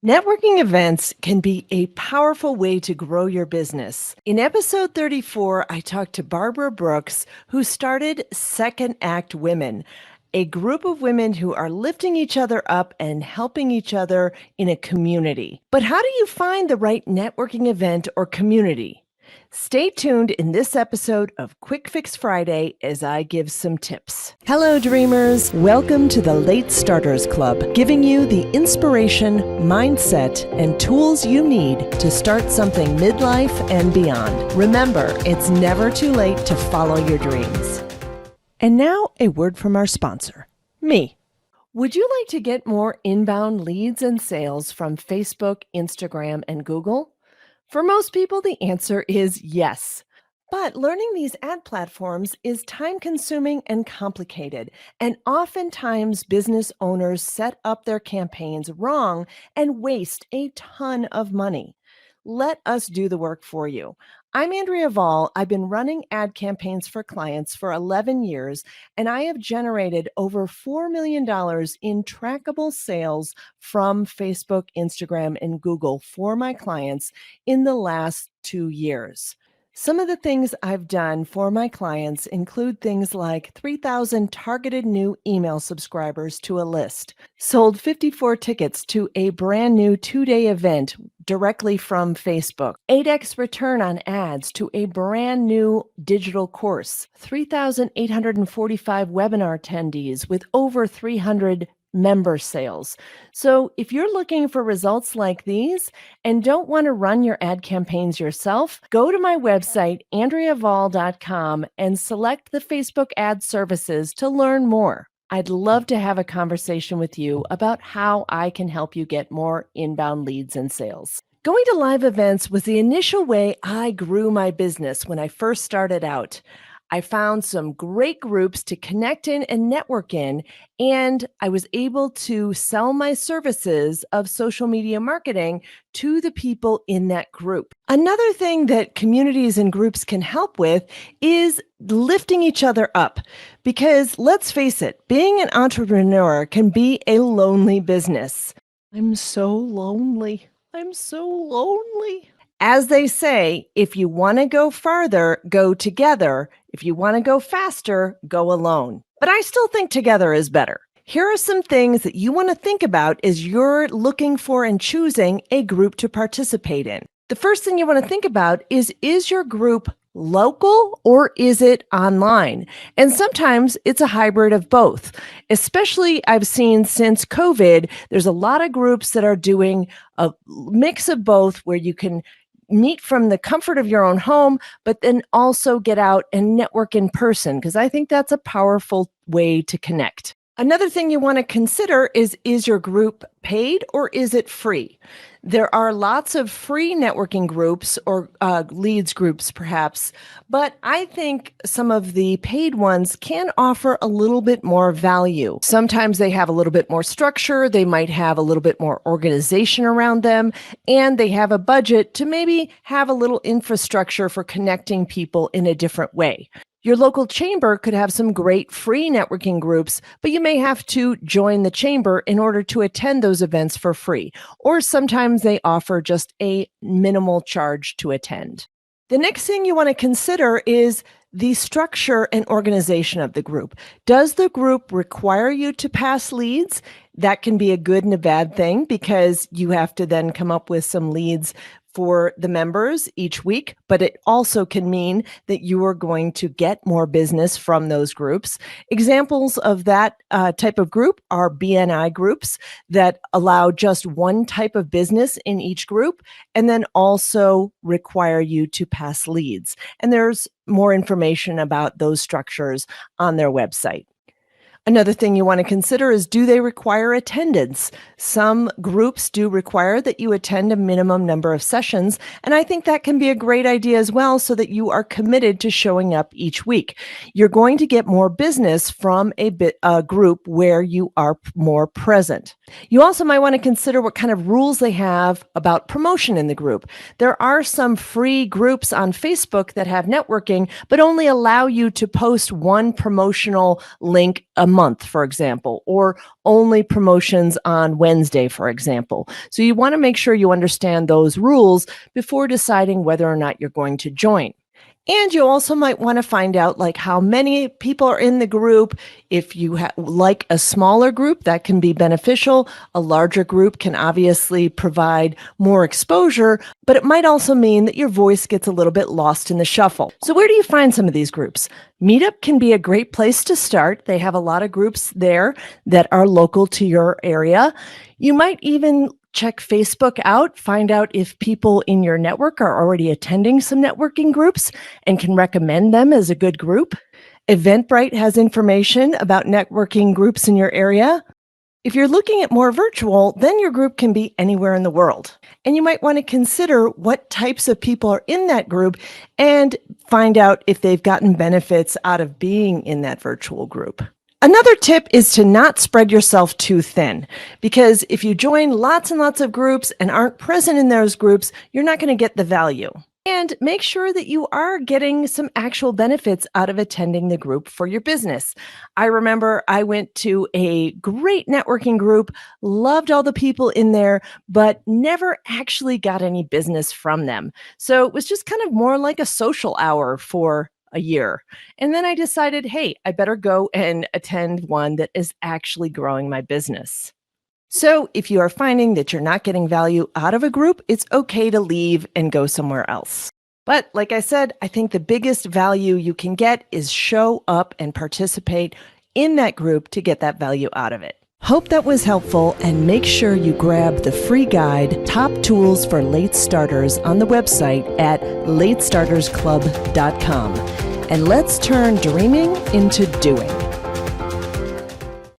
Networking events can be a powerful way to grow your business. In episode 34, I talked to Barbara Brooks, who started Second Act Women, a group of women who are lifting each other up and helping each other in a community. But how do you find the right networking event or community? Stay tuned in this episode of Quick Fix Friday as I give some tips. Hello, dreamers. Welcome to the Late Starters Club, giving you the inspiration, mindset, and tools you need to start something midlife and beyond. Remember, it's never too late to follow your dreams. And now, a word from our sponsor, me. Would you like to get more inbound leads and sales from Facebook, Instagram, and Google? For most people, the answer is yes. But learning these ad platforms is time-consuming and complicated, and oftentimes business owners set up their campaigns wrong and waste a ton of money. Let us do the work for you. I'm Andrea Vall. I've been running ad campaigns for clients for 11 years, and I have generated over $4 million in trackable sales from Facebook, Instagram, and Google for my clients in the last 2 years. Some of the things I've done for my clients include things like 3,000 targeted new email subscribers to a list, sold 54 tickets to a brand new 2-day event directly from Facebook, 8x return on ads to a brand new digital course, 3,845 webinar attendees with over 300 member sales. So if you're looking for results like these and don't want to run your ad campaigns yourself, go to my website, AndreaVall.com, and select the Facebook ad services to learn more. I'd love to have a conversation with you about how I can help you get more inbound leads and sales. Going to live events was the initial way I grew my business when I first started out. I found some great groups to connect in and network in, and I was able to sell my services of social media marketing to the people in that group. Another thing that communities and groups can help with is lifting each other up. Because let's face it, being an entrepreneur can be a lonely business. I'm so lonely. I'm so lonely. As they say, if you want to go farther, go together. If you want to go faster, go alone. But I still think together is better. Here are some things that you want to think about as you're looking for and choosing a group to participate in. The first thing you want to think about is your group local or is it online? And sometimes it's a hybrid of both. Especially I've seen since COVID, there's a lot of groups that are doing a mix of both where you can meet from the comfort of your own home, but then also get out and network in person, because I think that's a powerful way to connect. Another thing you want to consider is your group paid or is it free? There are lots of free networking groups or leads groups perhaps, but I think some of the paid ones can offer a little bit more value. Sometimes they have a little bit more structure, they might have a little bit more organization around them, and they have a budget to maybe have a little infrastructure for connecting people in a different way. Your local chamber could have some great free networking groups, but you may have to join the chamber in order to attend those events for free. Or sometimes they offer just a minimal charge to attend. The next thing you want to consider is the structure and organization of the group. Does the group require you to pass leads? That can be a good and a bad thing because you have to then come up with some leads for the members each week, but it also can mean that you are going to get more business from those groups. Examples of that type of group are BNI groups that allow just one type of business in each group and then also require you to pass leads. And there's more information about those structures on their website. Another thing you want to consider is, do they require attendance? Some groups do require that you attend a minimum number of sessions, and I think that can be a great idea as well so that you are committed to showing up each week. You're going to get more business from a group where you are more present. You also might want to consider what kind of rules they have about promotion in the group. There are some free groups on Facebook that have networking, but only allow you to post one promotional link a month, for example, or only promotions on Wednesday, for example. So you want to make sure you understand those rules before deciding whether or not you're going to join. And you also might want to find out like how many people are in the group. If you like a smaller group, that can be beneficial. A larger group can obviously provide more exposure, but it might also mean that your voice gets a little bit lost in the shuffle. So where do you find some of these groups? Meetup can be a great place to start. They have a lot of groups there that are local to your area. You might even check Facebook out, find out if people in your network are already attending some networking groups and can recommend them as a good group. Eventbrite has information about networking groups in your area. If you're looking at more virtual, then your group can be anywhere in the world. And you might want to consider what types of people are in that group and find out if they've gotten benefits out of being in that virtual group. Another tip is to not spread yourself too thin, because if you join lots and lots of groups and aren't present in those groups, you're not going to get the value. And make sure that you are getting some actual benefits out of attending the group for your business. I remember I went to a great networking group, loved all the people in there, but never actually got any business from them. So it was just kind of more like a social hour for a year. And then I decided, hey, I better go and attend one that is actually growing my business. So if you are finding that you're not getting value out of a group, it's okay to leave and go somewhere else. But like I said, I think the biggest value you can get is show up and participate in that group to get that value out of it. Hope that was helpful, and make sure you grab the free guide, Top Tools for Late Starters, on the website at latestartersclub.com. And let's turn dreaming into doing.